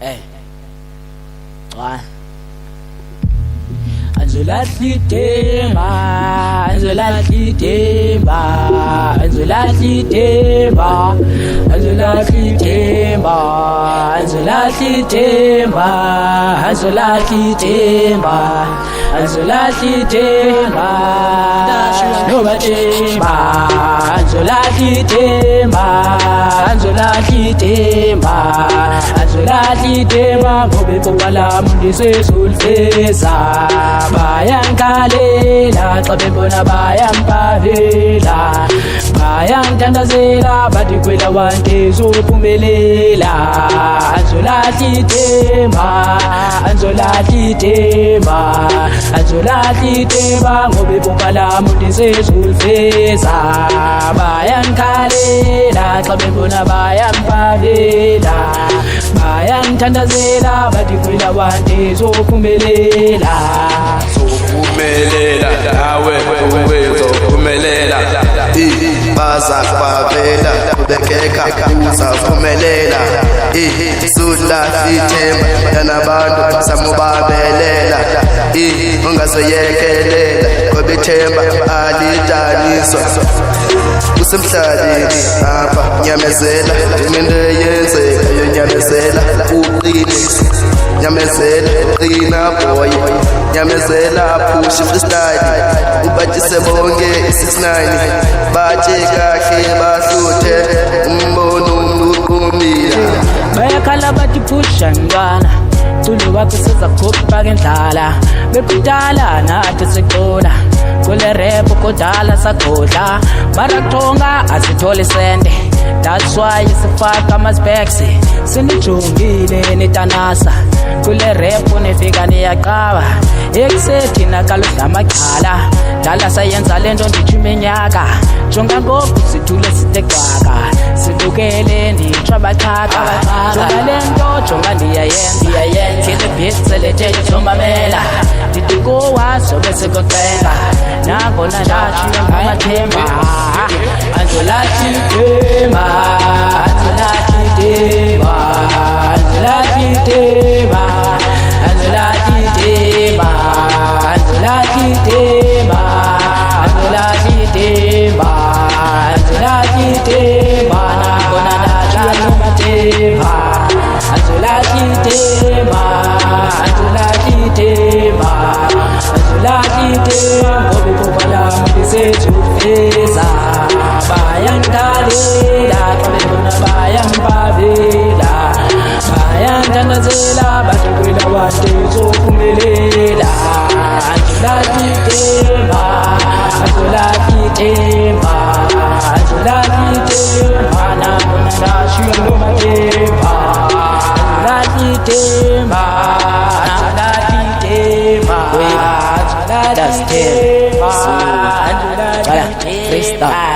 Hey. One. Anzulahli Themba, Anzulahli Themba, Anzulahli Themba, Anzulahli Themba, Anzulahli Themba, Anzulahli Themba, Anzulahli Themba, Noba Themba, Anzulahli Themba, Anzulahli Themba, Anzulahli Themba, ngobe bobala mundisezulfeza. Bayankalela xa bebona bayampavela, bayamthandazela bathi kwela wante zophumelela. Anzulahli Themba, Anzulahli Themba, Anzulahli Themba, ngobe bobala mundisezulfeza. Bayankalela xa bebona bayampavela, bayamthandazela bathi kwela wante zophumelela. Zophumelela nawe uzophumelela, bazakubavela qhubekeka uzaphumelela. Anzulahli Themba yanabantu samubabelela, ungazoyekelela ngoba ithemba alidaniswa. Usemhlabeni apha nyamezela into eyenzeka yonyamezela, uqine nyamezela qina boy, nyamezela push freestyle, ubatshise bonke 69 batshe kahle bahluthe umbono uqumile. Bayakhala bathi pusha ntwana, culo wakho sizakhupha ngendlala, bekudala nathi siqola kule rap kudala sakhodla, marathonga asithole sende. That's why sifaka ama-specs, sinijongile nitanasa kule rap nifika niyaqaba, ekusethi nakaludla amacala. Dala sayenza lento nditsho iminyaka, jonga ngoku sithule sitegwaka, sibukele nditsho abachaka. Jonga lento jonga ndiyayenza, kile beat selethe somamela, ndithi kuwa sobe sikocenga, nangona ndatshiwe ngamathemba. Anzulahli Themba, Anzulahli Themba, Anzulahli Themba, Anzulahli Themba, Anzulahli Themba, Anzulahli Themba, Anzulahli Themba, nangona ndatshiwe ngamathemba. Anzulahli Themba, Anzulahli Themba, Anzulahli Themba, ngobe bobala mundisezulfeza. Bayankalela xa bebona bayampavela, bayamthandazela bathi kwela wante zophumelela. Anzulahli Themba, Anzulahli Themba, Anzulahli Themba, nangona ndashiywa nomathemba. Anzulahli Themba, Anzulahli Themba, Anzulahli Themba, Anzulahli Themba.